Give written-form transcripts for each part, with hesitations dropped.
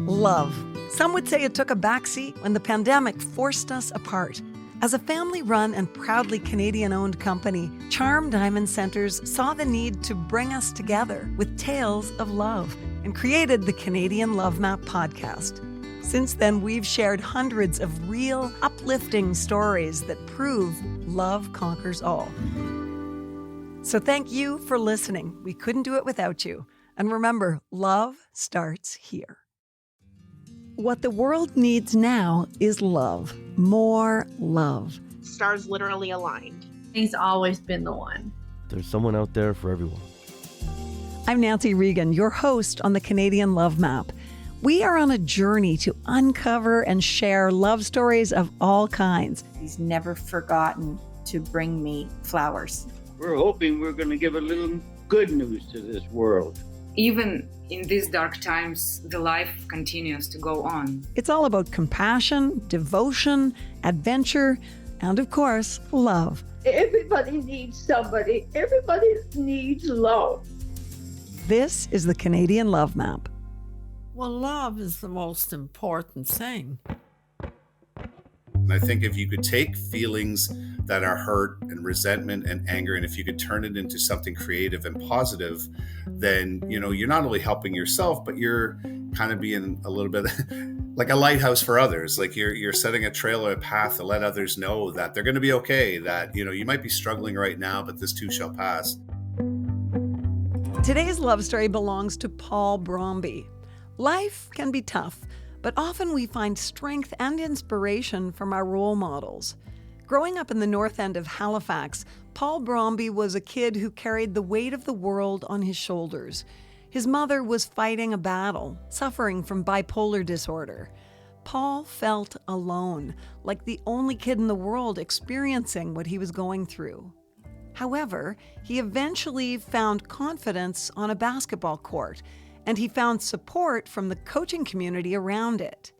Love. Some would say it took a backseat when the pandemic forced us apart. As a family-run and proudly Canadian-owned company, Charm Diamond Centers saw the need to bring us together with tales of love and created the Canadian Love Map podcast. Since then, we've shared hundreds of real, uplifting stories that prove love conquers all. So thank you for listening. We couldn't do it without you. And remember, love starts here. What the world needs now is love. More love. Stars literally aligned. He's always been the one. There's someone out there for everyone. I'm Nancy Regan, your host on the Canadian Love Map. We are on a journey to uncover and share love stories of all kinds. He's never forgotten to bring me flowers. We're hoping we're going to give a little good news to this world. Even in these dark times, the life continues to go on. It's all about compassion, devotion, adventure, and of course, love. Everybody needs somebody. Everybody needs love. This is the Canadian Love Map. Well, love is the most important thing. And I think if you could take feelings that are hurt and resentment and anger, and if you could turn it into something creative and positive, then, you're not only helping yourself, but you're kind of being a little bit like a lighthouse for others. Like you're setting a trail or a path to let others know that they're going to be okay, that, you might be struggling right now, but this too shall pass. Today's love story belongs to Paul Bromby. Life can be tough, but often we find strength and inspiration from our role models. Growing up in the north end of Halifax, Paul Bromby was a kid who carried the weight of the world on his shoulders. His mother was fighting a battle, suffering from bipolar disorder. Paul felt alone, like the only kid in the world experiencing what he was going through. However, he eventually found confidence on a basketball court, and he found support from the coaching community around it.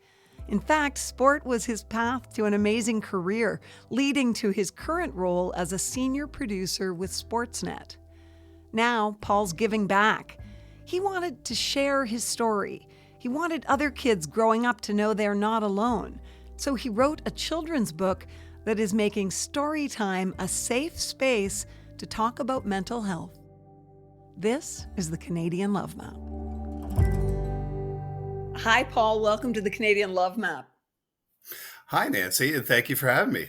In fact, sport was his path to an amazing career, leading to his current role as a senior producer with Sportsnet. Now, Paul's giving back. He wanted to share his story. He wanted other kids growing up to know they're not alone. So he wrote a children's book that is making story time a safe space to talk about mental health. This is the Canadian Love Map. Hi, Paul. Welcome to the Canadian Love Map. Hi, Nancy, and thank you for having me.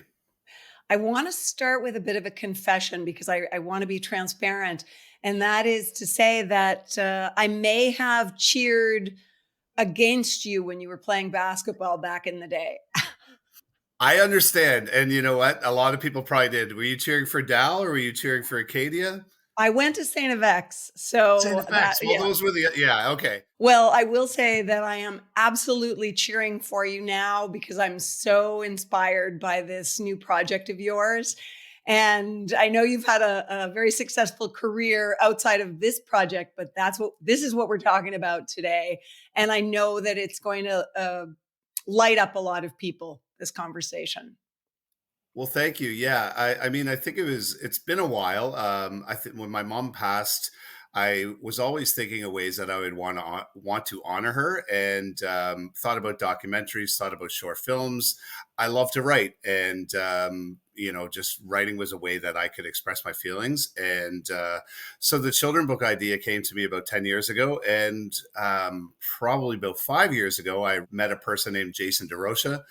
I want to start with a bit of a confession because I want to be transparent. And that is to say that I may have cheered against you when you were playing basketball back in the day. I understand. And you know what? A lot of people probably did. Were you cheering for Dal or were you cheering for Acadia? I went to St. FX. So St. FX. Those were okay. Well, I will say that I am absolutely cheering for you now because I'm so inspired by this new project of yours. And I know you've had a very successful career outside of this project, but this is what we're talking about today. And I know that it's going to light up a lot of people, this conversation. Well, thank you. Yeah, I mean, I think it's been a while. I think when my mom passed, I was always thinking of ways that I would want to honor her, and thought about documentaries, thought about short films. I love to write, and just writing was a way that I could express my feelings. And so the children book idea came to me about 10 years ago, and probably about 5 years ago, I met a person named Jason DeRocha,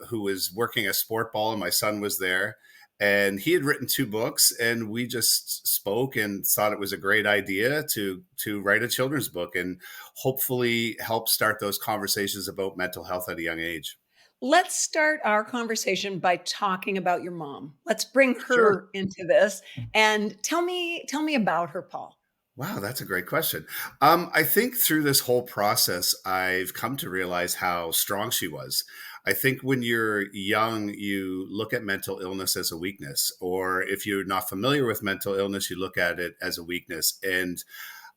who was working a sport ball, and my son was there. And he had written 2 books, and we just spoke and thought it was a great idea to write a children's book and hopefully help start those conversations about mental health at a young age. Let's start our conversation by talking about your mom. Let's bring her into this and tell me about her, Paul. Wow, that's a great question. I think through this whole process, I've come to realize how strong she was. I think when you're young, you look at mental illness as a weakness, or if you're not familiar with mental illness, you look at it as a weakness. And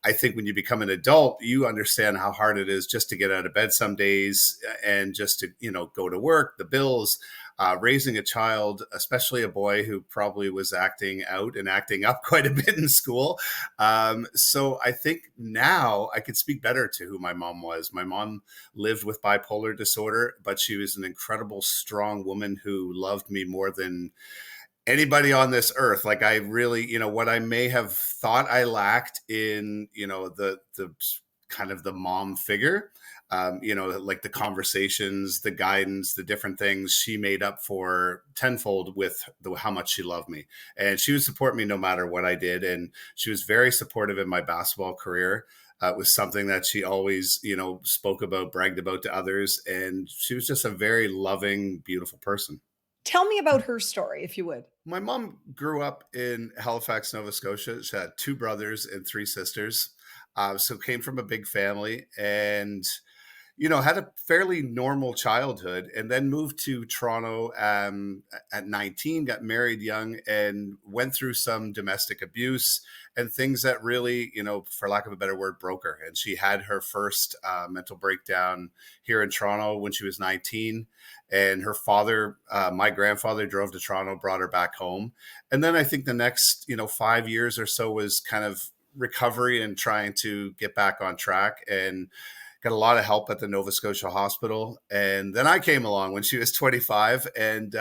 I think when you become an adult, you understand how hard it is just to get out of bed some days and just to, go to work, the bills. raising a child, especially a boy who probably was acting out and acting up quite a bit in school. So I think now I could speak better to who my mom was. My mom lived with bipolar disorder, but she was an incredible, strong woman who loved me more than anybody on this earth. Like, I really, what I may have thought I lacked in, the kind of the mom figure, like the conversations, the guidance, the different things, she made up for tenfold with how much she loved me. And she would support me no matter what I did. And she was very supportive in my basketball career. It was something that she always, spoke about, bragged about to others. And she was just a very loving, beautiful person. Tell me about her story, if you would. My mom grew up in Halifax, Nova Scotia. She had 2 brothers and 3 sisters. So came from a big family, and had a fairly normal childhood, and then moved to Toronto at 19, got married young, and went through some domestic abuse and things that really, for lack of a better word, broke her. And she had her first mental breakdown here in Toronto when she was 19. And her father, my grandfather, drove to Toronto, brought her back home. And then I think the next, 5 years or so was kind of recovery and trying to get back on track, and got a lot of help at the Nova Scotia hospital. And then I came along when she was 25. And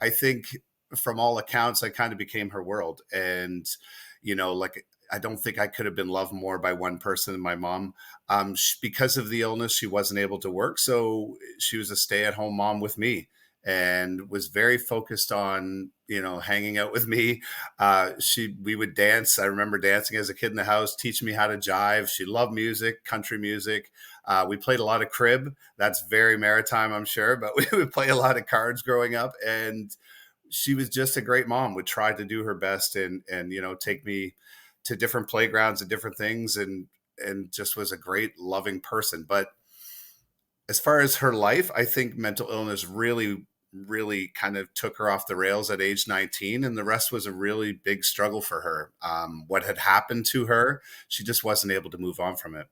I think from all accounts, I kind of became her world. And, like, I don't think I could have been loved more by one person than my mom. Because of the illness, she wasn't able to work. So she was a stay-at-home mom with me, and was very focused on, hanging out with me. We would dance. I remember dancing as a kid in the house, teaching me how to jive. She loved music, country music. We played a lot of crib. That's very maritime, I'm sure, but we would play a lot of cards growing up. And she was just a great mom, would try to do her best and take me to different playgrounds and different things, and just was a great, loving person. But as far as her life, I think mental illness really kind of took her off the rails at age 19, and the rest was a really big struggle for her. What had happened to her, she just wasn't able to move on from it.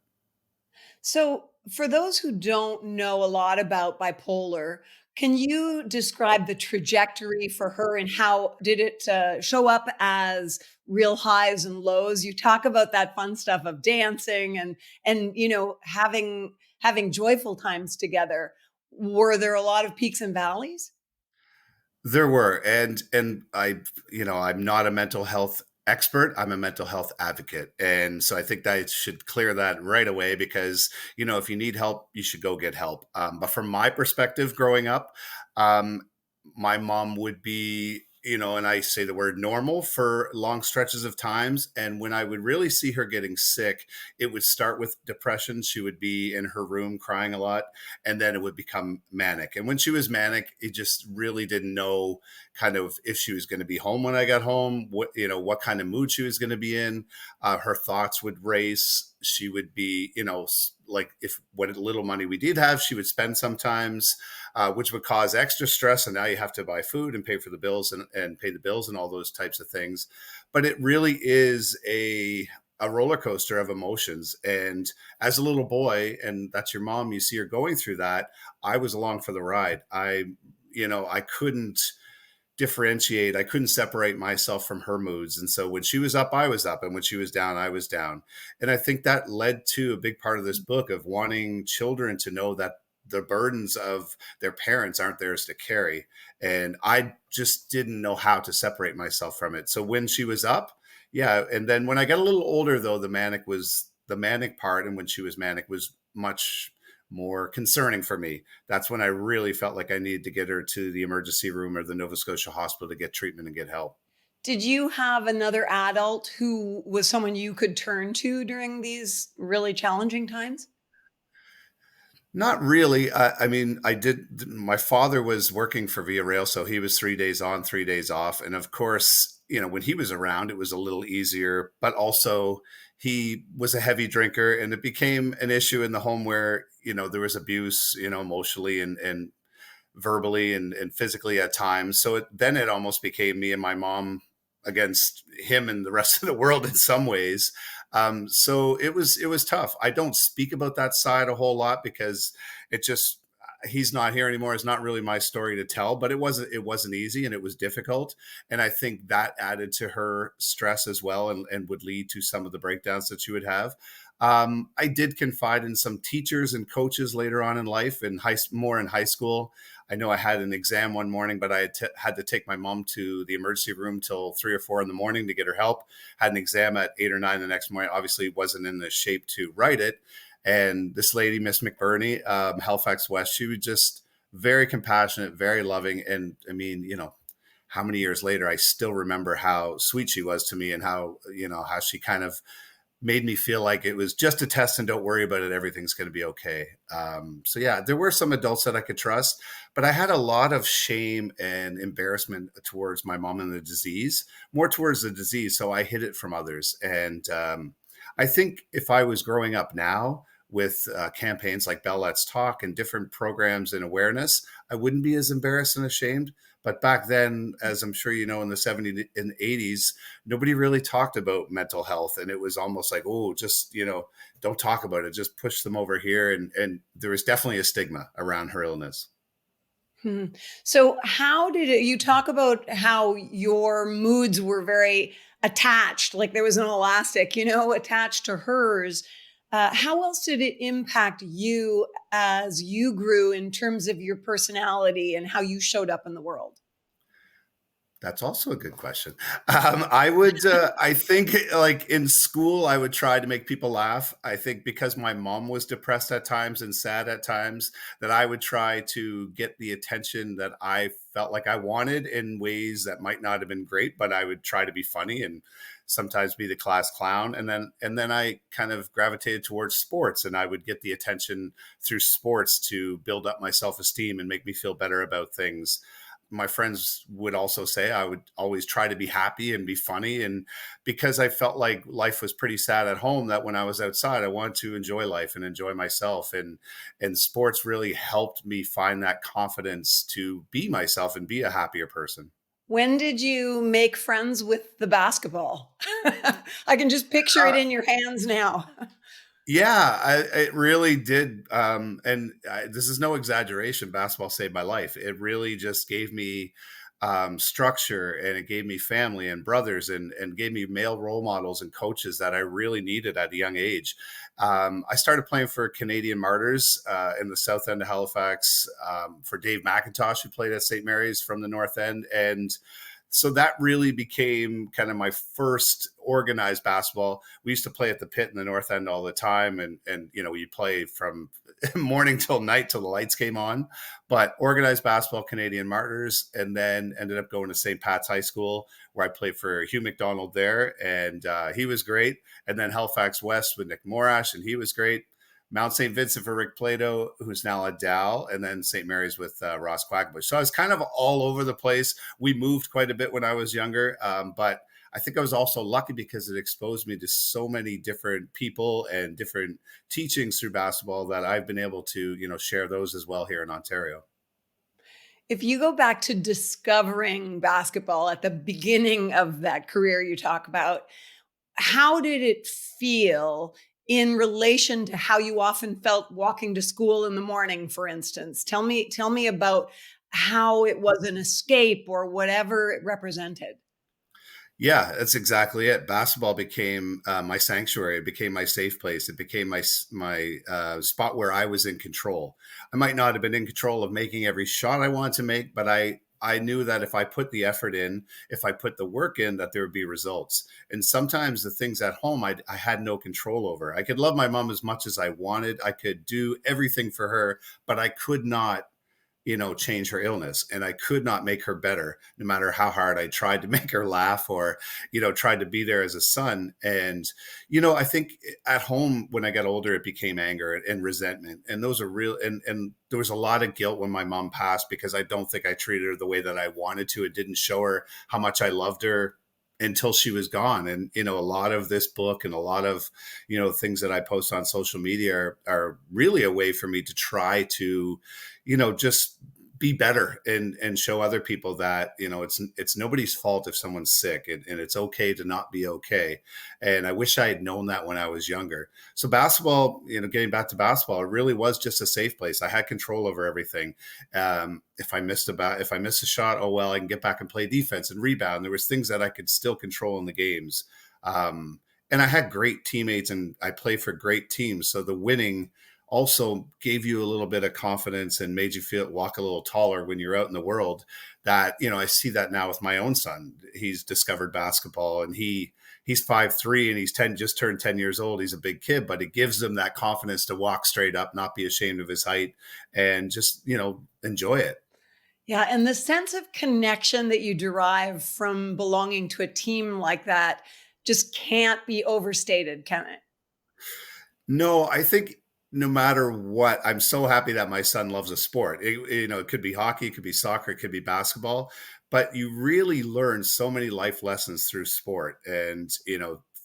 So, for those who don't know a lot about bipolar, can you describe the trajectory for her, and how did it show up as real highs and lows? You talk about that fun stuff of dancing and having joyful times together. Were there a lot of peaks and valleys? There were, and I'm not a mental health expert. I'm a mental health advocate. And so I think that I should clear that right away, because, if you need help, you should go get help. But from my perspective, growing up, my mom would be, and I say the word normal for long stretches of times. And when I would really see her getting sick, it would start with depression. She would be in her room crying a lot, and then it would become manic. And when she was manic, it just really didn't know kind of if she was going to be home when I got home, what kind of mood she was going to be in. Her thoughts would race. She would be, like, if what little money we did have, she would spend sometimes, which would cause extra stress. And now you have to buy food and pay for the bills and pay the bills and all those types of things. But it really is a roller coaster of emotions. And as a little boy, and that's your mom, you see her going through that, I was along for the ride. I couldn't differentiate. I couldn't separate myself from her moods. And so when she was up, I was up. And when she was down, I was down. And I think that led to a big part of this book of wanting children to know that the burdens of their parents aren't theirs to carry. And I just didn't know how to separate myself from it. So when she was up, yeah. And then when I got a little older, though, the manic part, and when she was manic, was much more concerning for me. That's when I really felt like I needed to get her to the emergency room or the Nova Scotia hospital to get treatment and get help. Did you have another adult who was someone you could turn to during these really challenging times? Not really. I mean, I did. My father was working for Via Rail, so he was 3 days on, 3 days off. And of course, when he was around, it was a little easier. But also, he was a heavy drinker, and it became an issue in the home where, there was abuse, emotionally and verbally and physically at times. So then it almost became me and my mom against him and the rest of the world in some ways. So it was tough. I don't speak about that side a whole lot because it just, he's not here anymore. It's not really my story to tell, but it wasn't easy, and it was difficult. And I think that added to her stress as well, and would lead to some of the breakdowns that she would have. I did confide in some teachers and coaches later on in life, more in high school. I know I had an exam one morning, but I had to take my mom to the emergency room till 3 or 4 in the morning to get her help. Had an exam at 8 or 9 the next morning. Obviously wasn't in the shape to write it. And this lady, Miss McBurney, Halifax West, she was just very compassionate, very loving. And I mean, how many years later, I still remember how sweet she was to me, and how she kind of made me feel like it was just a test and don't worry about it. Everything's going to be okay. So yeah, there were some adults that I could trust, but I had a lot of shame and embarrassment towards my mom and the disease, more towards the disease. So I hid it from others. And I think if I was growing up now with campaigns like Bell Let's Talk and different programs and awareness, I wouldn't be as embarrassed and ashamed. But back then, as I'm sure you know, in the 70s and 80s, nobody really talked about mental health. And it was almost like, oh, just, don't talk about it. Just push them over here. And there was definitely a stigma around her illness. So how did you talk about how your moods were very attached, like there was an elastic, attached to hers. How else did it impact you as you grew in terms of your personality and how you showed up in the world? That's also a good question. I think like in school, I would try to make people laugh. I think because my mom was depressed at times and sad at times, that I would try to get the attention that I felt like I wanted in ways that might not have been great, but I would try to be funny and sometimes be the class clown. And then I kind of gravitated towards sports, and I would get the attention through sports to build up my self-esteem and make me feel better about things. My friends would also say I would always try to be happy and be funny. And because I felt like life was pretty sad at home, that when I was outside, I wanted to enjoy life and enjoy myself. And sports really helped me find that confidence to be myself and be a happier person. When did you make friends with the basketball? I can just picture it in your hands now. Yeah, it really did. This is no exaggeration. Basketball saved my life. It really just gave me structure, and it gave me family and brothers, and gave me male role models and coaches that I really needed at a young age. I started playing for Canadian Martyrs in the south end of Halifax for Dave McIntosh, who played at St. Mary's from the north end. And so that really became kind of my first organized basketball. We used to play at the pit in the north end all the time. And you play from morning till night till the lights came on. But organized basketball, Canadian Martyrs, and then ended up going to St. Pat's High School, where I played for Hugh McDonald there. And he was great. And then Halifax West with Nick Morash, and he was great. Mount St. Vincent for Rick Plato, who's now at Dow, and then St. Mary's with Ross Quackenbush. So I was kind of all over the place. We moved quite a bit when I was younger, but I think I was also lucky because it exposed me to so many different people and different teachings through basketball that I've been able to, share those as well here in Ontario. If you go back to discovering basketball at the beginning of that career you talk about, how did it feel in relation to how you often felt walking to school in the morning, for instance? Tell me about how it was an escape or whatever it represented. Yeah, that's exactly it. Basketball became my sanctuary. It became my safe place. It became my spot where I was in control. I might not have been in control of making every shot I wanted to make, but I knew that if I put the effort in, if I put the work in, that there would be results. And sometimes the things at home I had no control over. I could love my mom as much as I wanted. I could do everything for her, but I could not, change her illness, and I could not make her better, no matter how hard I tried to make her laugh or, tried to be there as a son. And, I think at home, when I got older, it became anger and resentment. And those are real. And there was a lot of guilt when my mom passed, because I don't think I treated her the way that I wanted to. It didn't show her how much I loved her until she was gone. And, a lot of this book and a lot of, things that I post on social media are really a way for me to try to, just be better and show other people that, it's nobody's fault if someone's sick, and it's okay to not be okay. And I wish I had known that when I was younger. So basketball, getting back to basketball, it really was just a safe place. I had control over everything. If I missed a shot, oh well, I can get back and play defense and rebound. There was things that I could still control in the games. And I had great teammates, and I played for great teams. So the winning also gave you a little bit of confidence and made you walk a little taller when you're out in the world. That, I see that now with my own son. He's discovered basketball, and he's 5'3", and he's just turned 10 years old. He's a big kid, but it gives him that confidence to walk straight up, not be ashamed of his height, and just, enjoy it. Yeah, and the sense of connection that you derive from belonging to a team like that just can't be overstated, can it? No, I think no matter what, I'm so happy that my son loves a sport. It could be hockey, it could be soccer, it could be basketball, but you really learn so many life lessons through sport. And,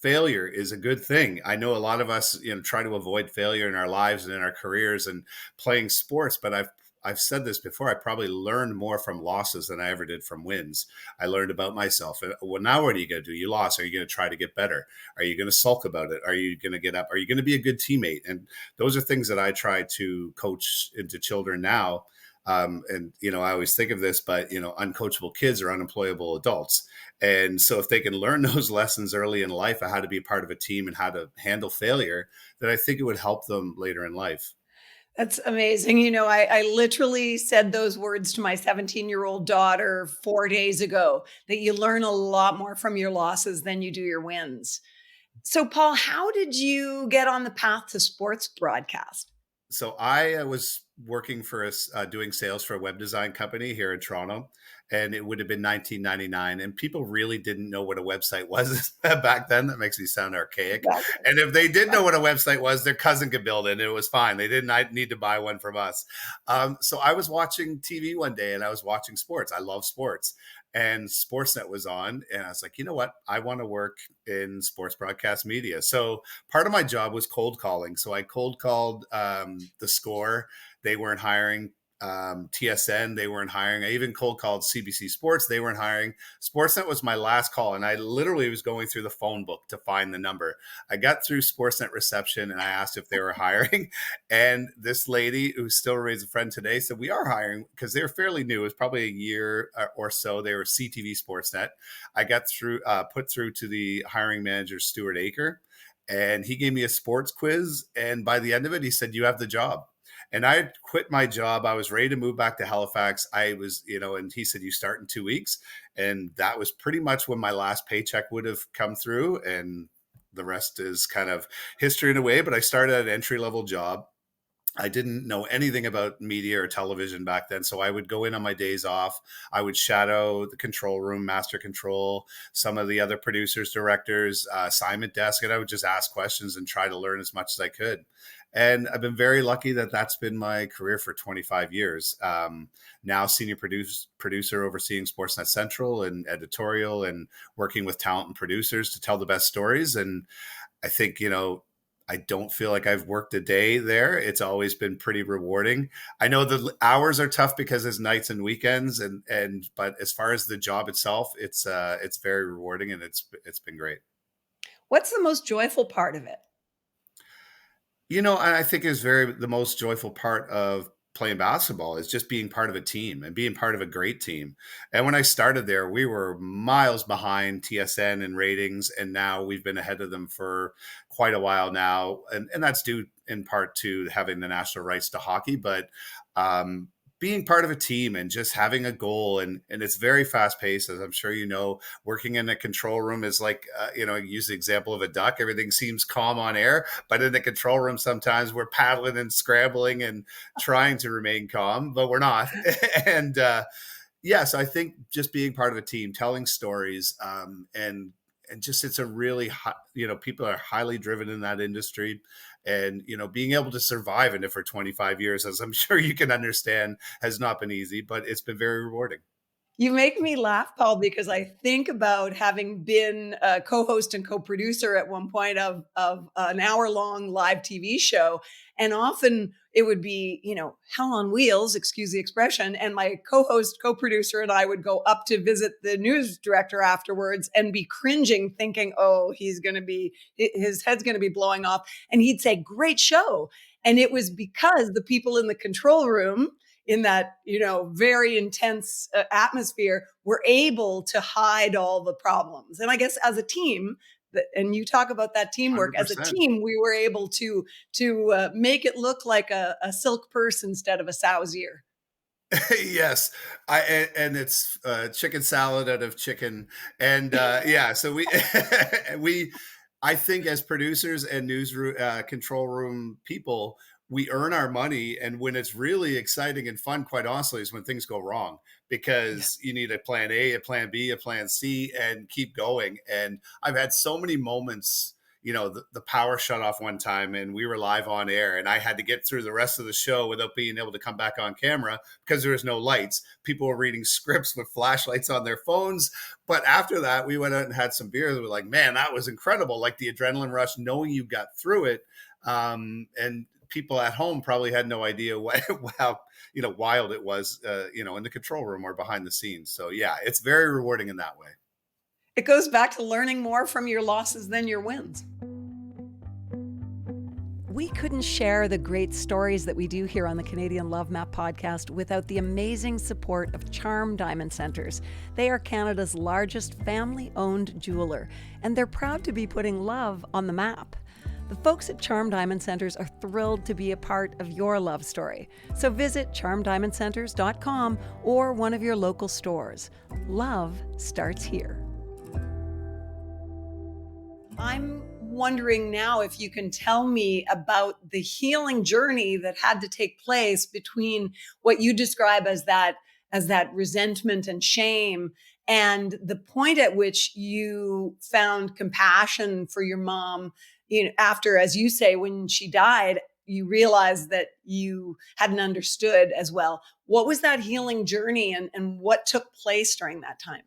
failure is a good thing. I know a lot of us, try to avoid failure in our lives and in our careers and playing sports, but I've said this before. I probably learned more from losses than I ever did from wins. I learned about myself. Well, now what are you going to do? You lost. Are you going to try to get better? Are you going to sulk about it? Are you going to get up? Are you going to be a good teammate? And those are things that I try to coach into children now. And, I always think of this, but, uncoachable kids are unemployable adults. And so if they can learn those lessons early in life of how to be part of a team and how to handle failure, then I think it would help them later in life. That's amazing. I literally said those words to my 17-year-old daughter 4 days ago, that you learn a lot more from your losses than you do your wins. So, Paul, how did you get on the path to sports broadcast? So I was working for doing sales for a web design company here in Toronto, and it would have been 1999, and people really didn't know what a website was back then. That makes me sound archaic. And if they did know what a website was, their cousin could build it, and it was fine. They didn't need to buy one from us. So I was watching TV one day, and I was watching sports. I love sports. And Sportsnet was on, and I was like, you know what? I want to work in sports broadcast media. So part of my job was cold calling. So I cold called The Score. They weren't hiring. TSN, they weren't hiring. I even cold called CBC Sports. They weren't hiring. Sportsnet was my last call, and I literally was going through the phone book to find the number. I got through Sportsnet reception, and I asked if they were hiring. And this lady, who still remains a friend today, said, we are hiring, because they were fairly new. It was probably a year or so. They were CTV Sportsnet. I got put through to the hiring manager, Stuart Aker, and he gave me a sports quiz. And by the end of it, he said, you have the job. And I had quit my job. I was ready to move back to Halifax. I was, and he said, you start in 2 weeks. And that was pretty much when my last paycheck would have come through. And the rest is kind of history in a way. But I started at an entry-level job. I didn't know anything about media or television back then. So I would go in on my days off. I would shadow the control room, master control, some of the other producers, directors, assignment desk, and I would just ask questions and try to learn as much as I could. And I've been very lucky that that's been my career for 25 years. Now senior producer overseeing Sportsnet Central and editorial, and working with talent and producers to tell the best stories. And I think, I don't feel like I've worked a day there. It's always been pretty rewarding. I know the hours are tough because there's nights and weekends, but as far as the job itself, it's very rewarding, and it's been great. What's the most joyful part of it? And I think the most joyful part of playing basketball is just being part of a team and being part of a great team. And when I started there, we were miles behind TSN in ratings, and now we've been ahead of them for quite a while now. And that's due in part to having the national rights to hockey, but being part of a team and just having a goal, and it's very fast paced, as I'm sure working in a control room is like, use the example of a duck. Everything seems calm on air, but in the control room, sometimes we're paddling and scrambling and trying to remain calm, but we're not. And so I think just being part of a team, telling stories, and just, it's a really high, people are highly driven in that industry, and, being able to survive in it for 25 years, as I'm sure you can understand, has not been easy, but it's been very rewarding. You make me laugh, Paul, because I think about having been a co-host and co-producer at one point of an hour-long live TV show, and often it would be, hell on wheels, excuse the expression, and my co-host, co-producer, and I would go up to visit the news director afterwards and be cringing, thinking, "Oh, his head's going to be blowing off," and he'd say, "Great show," and it was because the people in the control room in that very intense atmosphere were able to hide all the problems. And I guess as a team, and you talk about that teamwork, as a 100%. team we were able to make it look like a silk purse instead of a sow's ear. Yes, and it's chicken salad out of chicken, and yeah. So we we, I think as producers and newsroom control room people, we earn our money, and when it's really exciting and fun, quite honestly, is when things go wrong Yeah. because you need a plan A, a plan B, a plan C, and keep going. And I've had so many moments. The power shut off one time and we were live on air and I had to get through the rest of the show without being able to come back on camera because there was no lights. People were reading scripts with flashlights on their phones. But after that, we went out and had some beers. We were like, man, that was incredible. Like the adrenaline rush, knowing you got through it. And people at home probably had no idea how wild it was, in the control room or behind the scenes. So yeah, it's very rewarding in that way. It goes back to learning more from your losses than your wins. We couldn't share the great stories that we do here on the Canadian Love Map podcast without the amazing support of Charm Diamond Centres. They are Canada's largest family-owned jeweler, and they're proud to be putting love on the map. The folks at Charm Diamond Centres are thrilled to be a part of your love story. So visit charmdiamondcenters.com or one of your local stores. Love starts here. I'm wondering now if you can tell me about the healing journey that had to take place between what you describe as that resentment and shame and the point at which you found compassion for your mom, after, as you say, when she died, you realized that you hadn't understood as well. What was that healing journey and what took place during that time?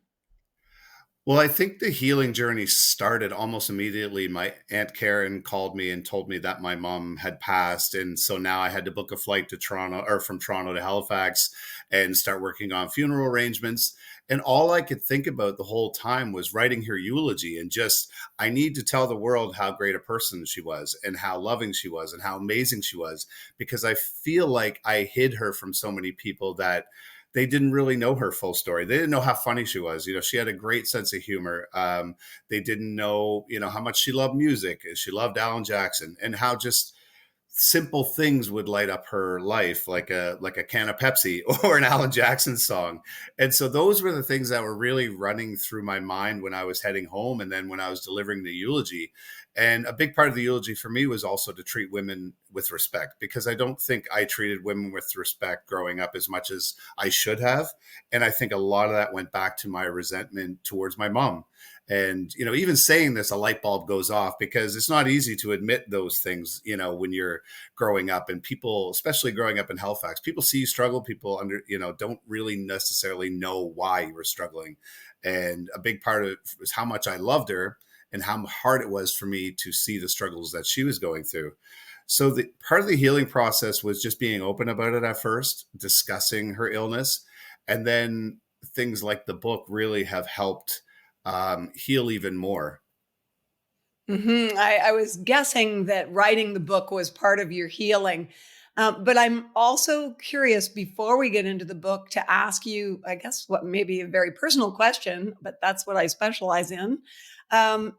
Well, I think the healing journey started almost immediately. My Aunt Karen called me and told me that my mom had passed. And so now I had to book a flight to Toronto or from Toronto to Halifax and start working on funeral arrangements. And all I could think about the whole time was writing her eulogy and just, I need to tell the world how great a person she was and how loving she was and how amazing she was, because I feel like I hid her from so many people that they didn't really know her full story. They didn't know how funny she was. She had a great sense of humor. They didn't know, how much she loved music. She loved Alan Jackson and how just simple things would light up her life, like a can of Pepsi or an Alan Jackson song. And so those were the things that were really running through my mind when I was heading home. And then when I was delivering the eulogy. And a big part of the eulogy for me was also to treat women with respect, because I don't think I treated women with respect growing up as much as I should have. And I think a lot of that went back to my resentment towards my mom. And, even saying this, a light bulb goes off, because it's not easy to admit those things, when you're growing up, and people, especially growing up in Halifax, people see you struggle. People don't really necessarily know why you were struggling. And a big part of it was how much I loved her and how hard it was for me to see the struggles that she was going through. So the part of the healing process was just being open about it at first, discussing her illness. And then things like the book really have helped heal even more. I was guessing that writing the book was part of your healing. But I'm also curious, before we get into the book, to ask you, I guess, what may be a very personal question, but that's what I specialize in. Um,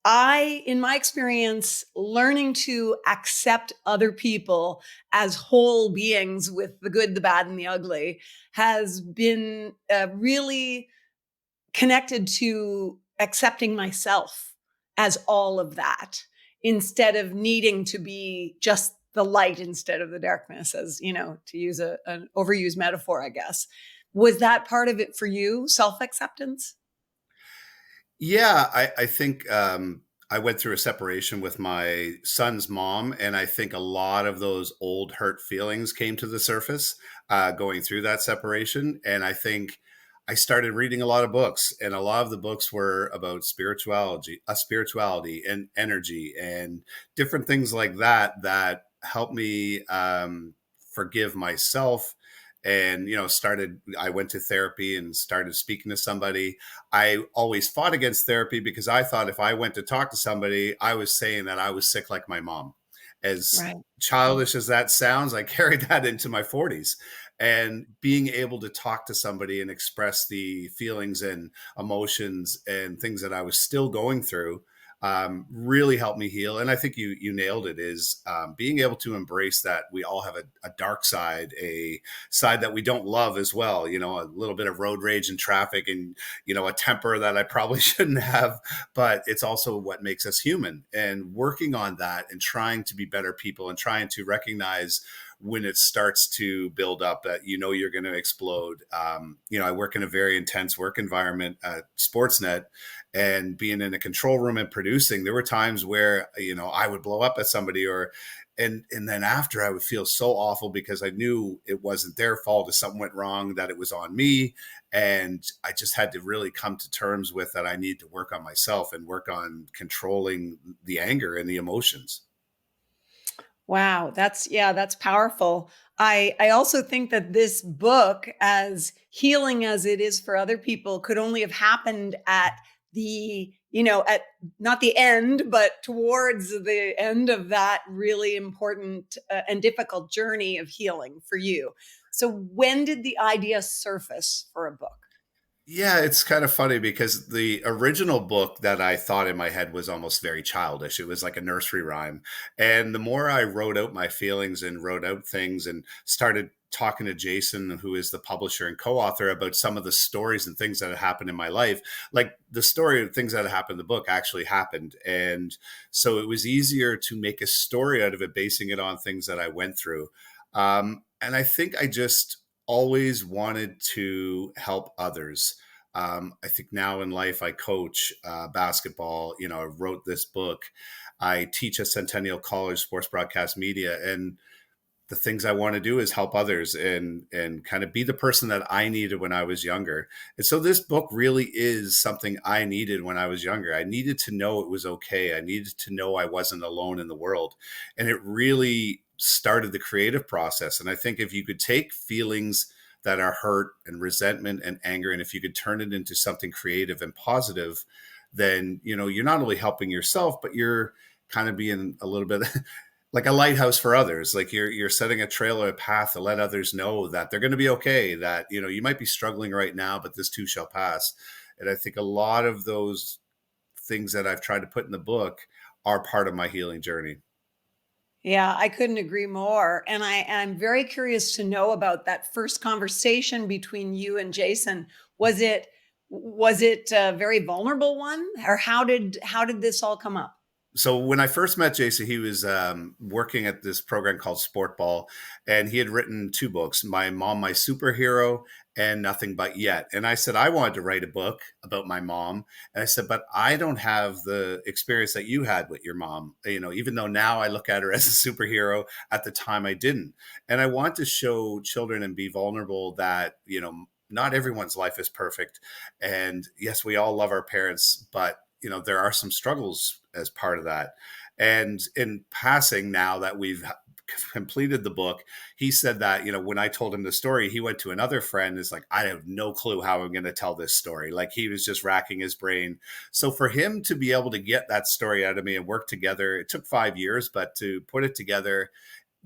in my experience, learning to accept other people as whole beings with the good, the bad, and the ugly has been really connected to accepting myself as all of that, instead of needing to be just the light instead of the darkness, as to use an overused metaphor, I guess. Was that part of it for you, self-acceptance? Yeah, I think I went through a separation with my son's mom, and I think a lot of those old hurt feelings came to the surface going through that separation. And I think I started reading a lot of books, and a lot of the books were about spirituality and energy and different things like that that helped me forgive myself. And I went to therapy and started speaking to somebody. I always fought against therapy because I thought if I went to talk to somebody, I was saying that I was sick like my mom. As Right. childish as that sounds, I carried that into my 40s. And being able to talk to somebody and express the feelings and emotions and things that I was still going through really helped me heal. And I think you nailed it, is being able to embrace that we all have a dark side, a side that we don't love as well. A little bit of road rage and traffic, and a temper that I probably shouldn't have, but it's also what makes us human. And working on that and trying to be better people and trying to recognize when it starts to build up that you're going to explode. I work in a very intense work environment at Sportsnet, and being in a control room and producing, there were times where I would blow up at somebody, and then after I would feel so awful because I knew it wasn't their fault. If something went wrong, that it was on me. And I just had to really come to terms with that. I need to work on myself and work on controlling the anger and the emotions. Wow, that's powerful. I also think that this book, as healing as it is for other people, could only have happened at at not the end, but towards the end of that really important and difficult journey of healing for you. So when did the idea surface for a book? Yeah, it's kind of funny because the original book that I thought in my head was almost very childish. It was like a nursery rhyme. And the more I wrote out my feelings and wrote out things and started talking to Jason, who is the publisher and co-author, about some of the stories and things that had happened in my life, like the story of things that happened in the book actually happened. And so it was easier to make a story out of it, basing it on things that I went through. And I think I just always wanted to help others. I think now in life, I coach basketball. I wrote this book. I teach at Centennial College Sports Broadcast Media, and the things I want to do is help others and kind of be the person that I needed when I was younger. And so this book really is something I needed when I was younger. I needed to know it was okay. I needed to know I wasn't alone in the world. And it really started the creative process. And I think if you could take feelings that are hurt and resentment and anger, and if you could turn it into something creative and positive, then, you're not only helping yourself, but you're kind of being a little bit like a lighthouse for others. Like you're setting a trail or a path to let others know that they're going to be okay, that, you might be struggling right now, but this too shall pass. And I think a lot of those things that I've tried to put in the book are part of my healing journey. Yeah, I couldn't agree more. And I'm very curious to know about that first conversation between you and Jason. Was it a very vulnerable one, or how did this all come up? So when I first met Jason, he was working at this program called Sport Ball, and he had written two books, My Mom, My Superhero, and Nothing But Yet. And I said, I wanted to write a book about my mom. And I said, but I don't have the experience that you had with your mom. Even though now I look at her as a superhero, at the time I didn't. And I want to show children and be vulnerable that, not everyone's life is perfect. And yes, we all love our parents, but there are some struggles as part of that. And in passing, now that we've completed the book, he said that, when I told him the story, he went to another friend, is like, I have no clue how I'm going to tell this story. Like, he was just racking his brain. So for him to be able to get that story out of me and work together, it took 5 years, but to put it together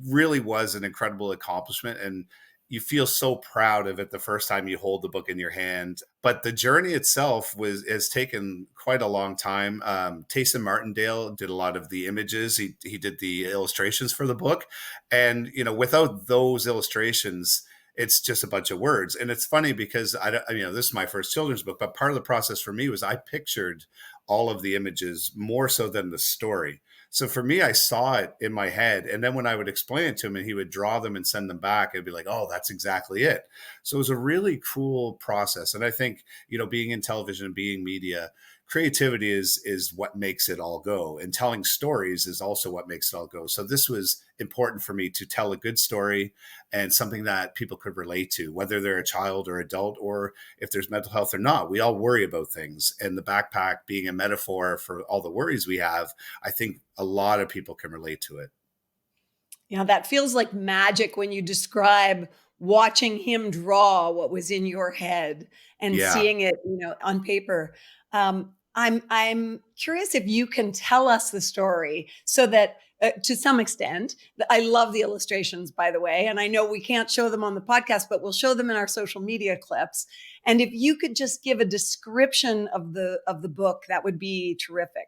really was an incredible accomplishment. And you feel so proud of it the first time you hold the book in your hand. But the journey itself has taken quite a long time. Tayson Martindale did a lot of the images. He did the illustrations for the book. And, without those illustrations, it's just a bunch of words. And it's funny because this is my first children's book, but part of the process for me was I pictured all of the images more so than the story. So for me, I saw it in my head. And then when I would explain it to him and he would draw them and send them back, it'd be like, oh, that's exactly it. So it was a really cool process. And I think, being in television and being media creativity is what makes it all go, and telling stories is also what makes it all go. So this was important for me to tell a good story and something that people could relate to, whether they're a child or adult, or if there's mental health or not. We all worry about things, and the backpack being a metaphor for all the worries we have, I think a lot of people can relate to it. Yeah, that feels like magic when you describe watching him draw what was in your head and Yeah. seeing it, on paper. I'm curious if you can tell us the story so that, to some extent, I love the illustrations, by the way, and I know we can't show them on the podcast, but we'll show them in our social media clips. And if you could just give a description of the book, that would be terrific.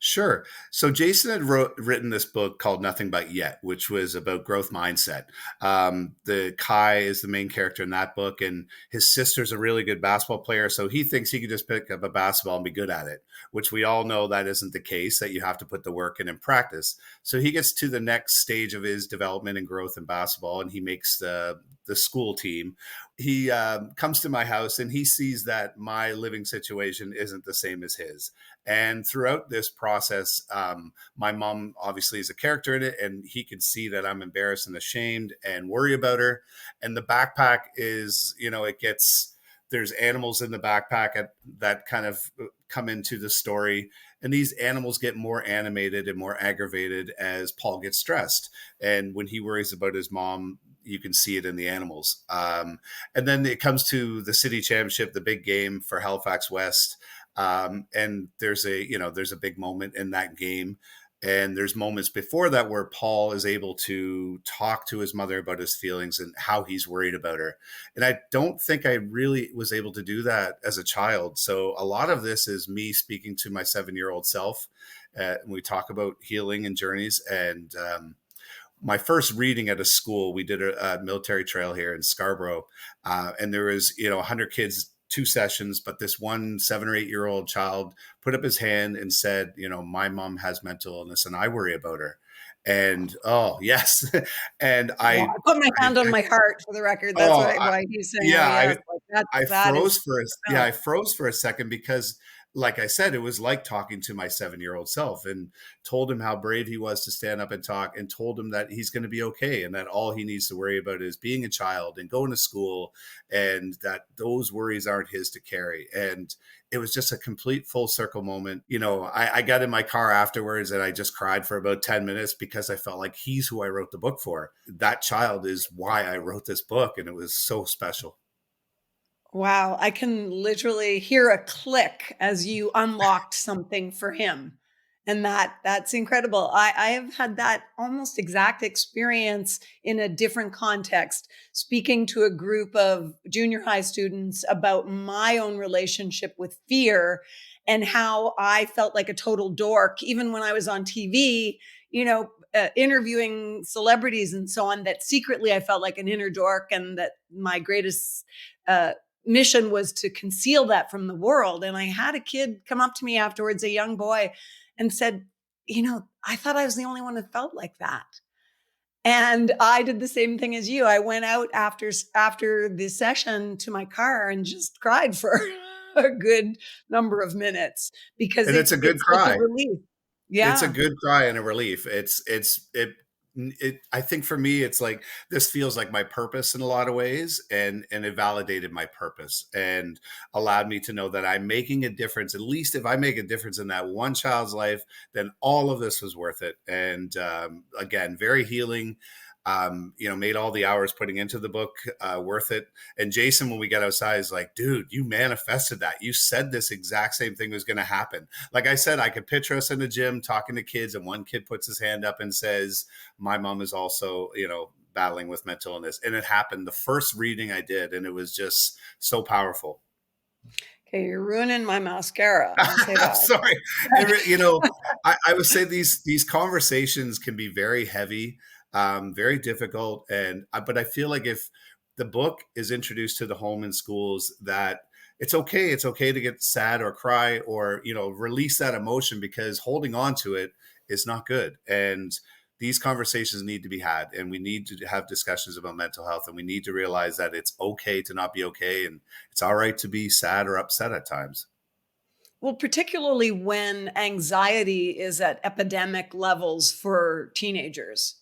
Sure. So Jason had written this book called Nothing But Yet, which was about growth mindset. The Kai is the main character in that book, and his sister's a really good basketball player. So he thinks he could just pick up a basketball and be good at it, which we all know that isn't the case, that you have to put the work in and practice. So he gets to the next stage of his development and growth in basketball, and he makes the school team. He comes to my house and he sees that my living situation isn't the same as his. And throughout this process, my mom obviously is a character in it, and he could see that I'm embarrassed and ashamed and worry about her. And the backpack is, there's animals in the backpack that kind of come into the story. And these animals get more animated and more aggravated as Paul gets stressed. And when he worries about his mom, you can see it in the animals. And then it comes to the city championship, the big game for Halifax West. And there's a big moment in that game. And there's moments before that where Paul is able to talk to his mother about his feelings and how he's worried about her. And I don't think I really was able to do that as a child. So a lot of this is me speaking to my 7-year-old self. We talk about healing and journeys. And my first reading at a school, we did a military trail here in Scarborough. And there was, 100 kids, 2 sessions, but this one 7 or 8-year-old child put up his hand and said, my mom has mental illness and I worry about her. And oh yes. And I put my hand on my heart, for the record. That's why he's saying, I froze for a second, because like I said, it was like talking to my 7-year-old self, and told him how brave he was to stand up and talk, and told him that he's going to be okay, and that all he needs to worry about is being a child and going to school, and that those worries aren't his to carry. And it was just a complete full circle moment. I got in my car afterwards and I just cried for about 10 minutes, because I felt like he's who I wrote the book for. That child is why I wrote this book, and it was so special. Wow, I can literally hear a click as you unlocked something for him. And that's incredible. I have had that almost exact experience in a different context, speaking to a group of junior high students about my own relationship with fear and how I felt like a total dork, even when I was on TV, interviewing celebrities and so on, that secretly I felt like an inner dork, and that my greatest mission was to conceal that from the world. And I had a kid come up to me afterwards, a young boy, and said, I thought I was the only one that felt like that. And I did the same thing as you. I went out after the session to my car and just cried for a good number of minutes, because it's a good cry. A relief. Yeah. It's a good cry and a relief. I think for me, it's like, this feels like my purpose in a lot of ways, and it validated my purpose and allowed me to know that I'm making a difference. At least if I make a difference in that one child's life, then all of this was worth it. And again, very healing. Made all the hours putting into the book worth it. And Jason, when we got outside, is like, dude, you manifested that. You said this exact same thing was going to happen. Like I said, I could picture us in the gym talking to kids, and one kid puts his hand up and says, my mom is also, battling with mental illness. And it happened the first reading I did, and it was just so powerful. Okay, you're ruining my mascara. I'll say that. Sorry. I would say these conversations can be very heavy, very difficult. But I feel like if the book is introduced to the home and schools, that it's okay to get sad or cry or, release that emotion, because holding on to it is not good. And these conversations need to be had, and we need to have discussions about mental health, and we need to realize that it's okay to not be okay, and it's all right to be sad or upset at times. Well, particularly when anxiety is at epidemic levels for teenagers.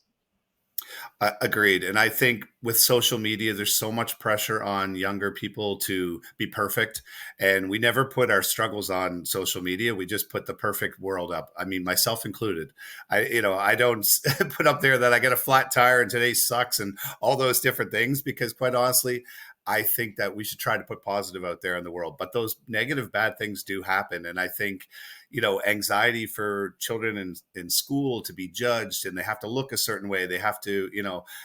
Agreed. And I think with social media, there's so much pressure on younger people to be perfect. And we never put our struggles on social media. We just put the perfect world up. I mean, myself included. I don't put up there that I get a flat tire and today sucks and all those different things, because quite honestly, I think that we should try to put positive out there in the world. But those negative, bad things do happen. And I think, anxiety for children in school to be judged, and they have to look a certain way. They have to,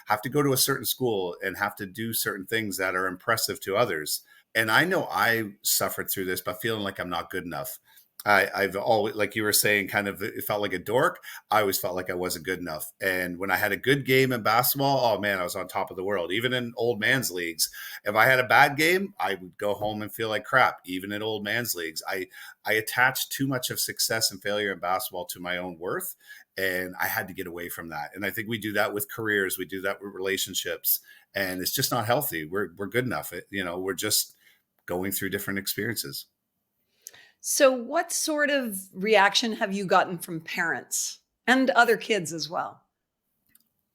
have to go to a certain school and have to do certain things that are impressive to others. And I know I suffered through this, but feeling like I'm not good enough. I've always, like you were saying, kind of, it felt like a dork. I always felt like I wasn't good enough. And when I had a good game in basketball, oh man, I was on top of the world. Even in old man's leagues, if I had a bad game, I would go home and feel like crap. Even in old man's leagues, I attached too much of success and failure in basketball to my own worth. And I had to get away from that. And I think we do that with careers. We do that with relationships. And it's just not healthy. We're good enough. We're just going through different experiences. So, what sort of reaction have you gotten from parents and other kids as well?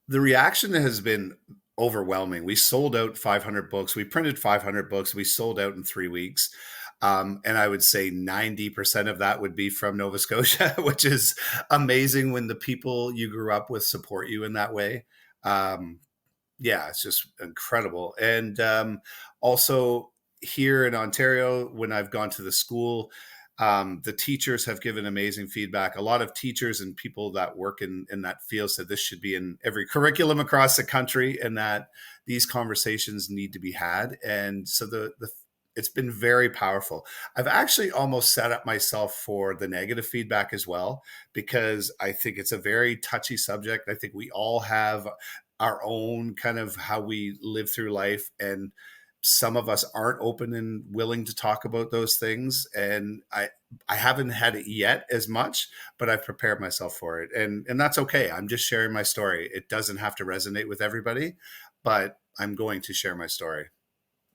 The reaction has been overwhelming. We sold out 500 books. We printed 500 books. We sold out in 3 weeks. And I would say 90% of that would be from Nova Scotia, which is amazing when the people you grew up with support you in that way. Yeah, it's just incredible. And also here in Ontario, when I've gone to the school, the teachers have given amazing feedback. A lot of teachers and people that work in that field said this should be in every curriculum across the country, and that these conversations need to be had. And so it's been very powerful. I've actually almost set up myself for the negative feedback as well, because I think it's a very touchy subject. I think we all have our own kind of how we live through life, and some of us aren't open and willing to talk about those things. And I haven't had it yet as much, but I've prepared myself for it. And that's okay. I'm just sharing my story. It doesn't have to resonate with everybody, but I'm going to share my story.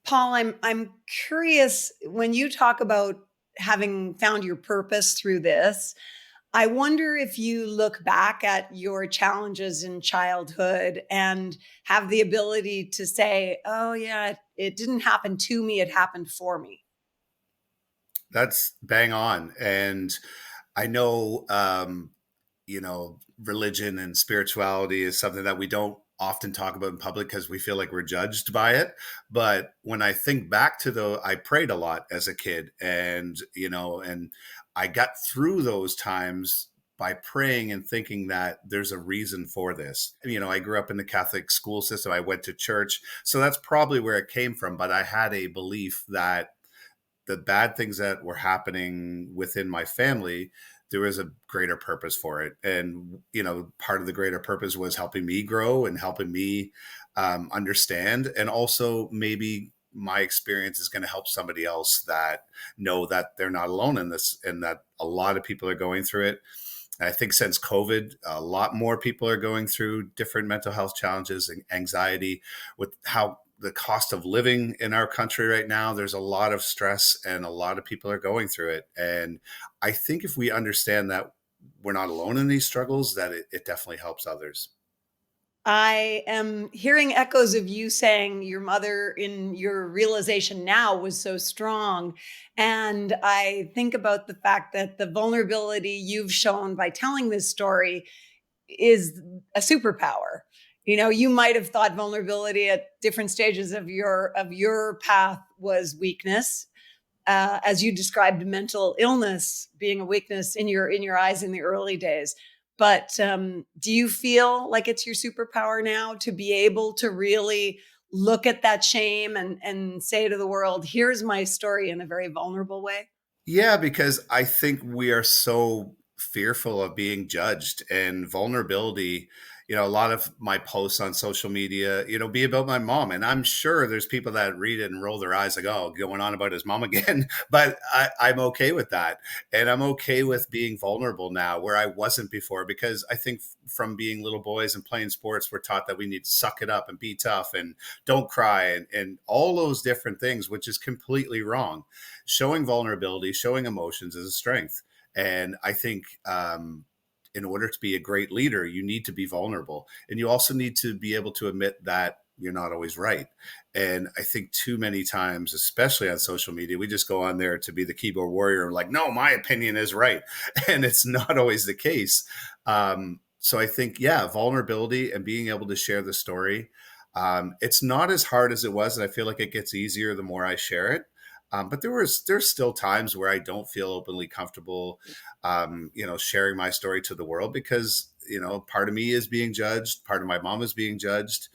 Paul, I'm curious, when you talk about having found your purpose through this, I wonder if you look back at your challenges in childhood and have the ability to say, oh, yeah, it didn't happen to me, it happened for me. That's bang on. And I know, religion and spirituality is something that we don't often talk about in public because we feel like we're judged by it. But when I think back to I prayed a lot as a kid, and I got through those times by praying and thinking that there's a reason for this. I grew up in the Catholic school system. I went to church. So that's probably where it came from. But I had a belief that the bad things that were happening within my family, there was a greater purpose for it. And, part of the greater purpose was helping me grow and helping me understand. And also maybe my experience is going to help somebody else that know that they're not alone in this, and that a lot of people are going through it. And I think since COVID, a lot more people are going through different mental health challenges and anxiety with how the cost of living in our country right now. There's a lot of stress, and a lot of people are going through it. And I think if we understand that we're not alone in these struggles, that it definitely helps others. I am hearing echoes of you saying your mother in your realization now was so strong. And I think about the fact that the vulnerability you've shown by telling this story is a superpower. You might have thought vulnerability at different stages of your path was weakness. As you described mental illness being a weakness in your eyes in the early days. But do you feel like it's your superpower now to be able to really look at that shame and say to the world, here's my story in a very vulnerable way? Yeah, because I think we are so fearful of being judged, and vulnerability, a lot of my posts on social media, be about my mom. And I'm sure there's people that read it and roll their eyes like, oh, going on about his mom again. But I'm okay with that. And I'm okay with being vulnerable now where I wasn't before, because I think from being little boys and playing sports, we're taught that we need to suck it up and be tough and don't cry and all those different things, which is completely wrong. Showing vulnerability, showing emotions is a strength. And I think in order to be a great leader, you need to be vulnerable. And you also need to be able to admit that you're not always right. And I think too many times, especially on social media, we just go on there to be the keyboard warrior and like, no, my opinion is right. And it's not always the case. So I think, vulnerability and being able to share the story. It's not as hard as it was. And I feel like it gets easier the more I share it. But there's still times where I don't feel openly comfortable, sharing my story to the world because, part of me is being judged. Part of my mom is being judged.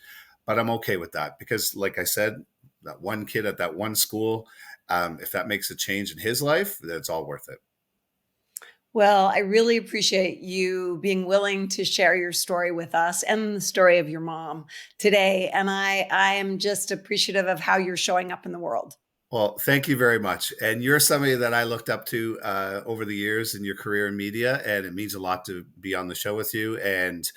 But I'm okay with that because, like I said, that one kid at that one school, if that makes a change in his life, that's all worth it. Well, I really appreciate you being willing to share your story with us and the story of your mom today. And I am just appreciative of how you're showing up in the world. Well, thank you very much. And you're somebody that I looked up to over the years in your career in media. And it means a lot to be on the show with you and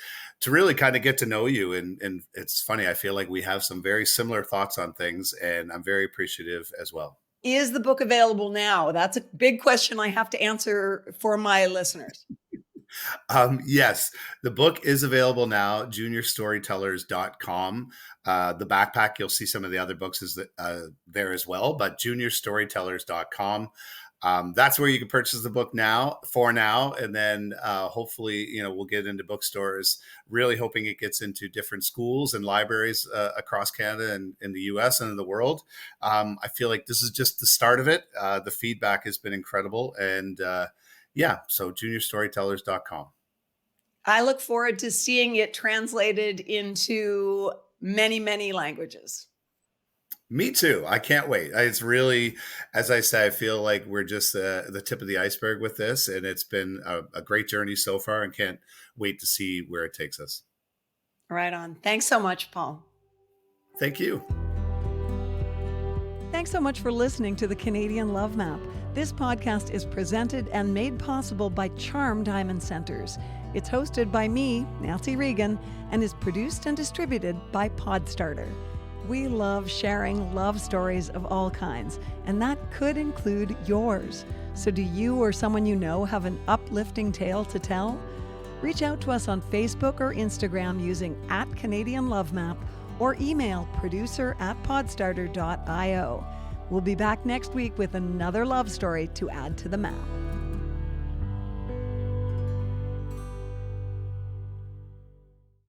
to really kind of get to know you. And it's funny, I feel like we have some very similar thoughts on things. And I'm very appreciative as well. Is the book available now? That's a big question I have to answer for my listeners. Yes, the book is available now, juniorstorytellers.com. The backpack, you'll see some of the other books is there as well, but juniorstorytellers.com. That's where you can purchase the book now. And then hopefully, we'll get into bookstores, really hoping it gets into different schools and libraries across Canada and in the US and in the world. I feel like this is just the start of it. The feedback has been incredible. And so juniorstorytellers.com. I look forward to seeing it translated into many, many languages. Me too. I can't wait. It's really, as I say, I feel like we're just the tip of the iceberg with this. And it's been a great journey so far and can't wait to see where it takes us. Right on. Thanks so much, Paul. Thank you. Thanks so much for listening to the Canadian Love Map. This podcast is presented and made possible by Charm Diamond Centers. It's hosted by me, Nancy Regan, and is produced and distributed by Podstarter. We love sharing love stories of all kinds, and that could include yours. So do you or someone you know have an uplifting tale to tell? Reach out to us on Facebook or Instagram using @CanadianLoveMap or email producer@podstarter.io. We'll be back next week with another love story to add to the map.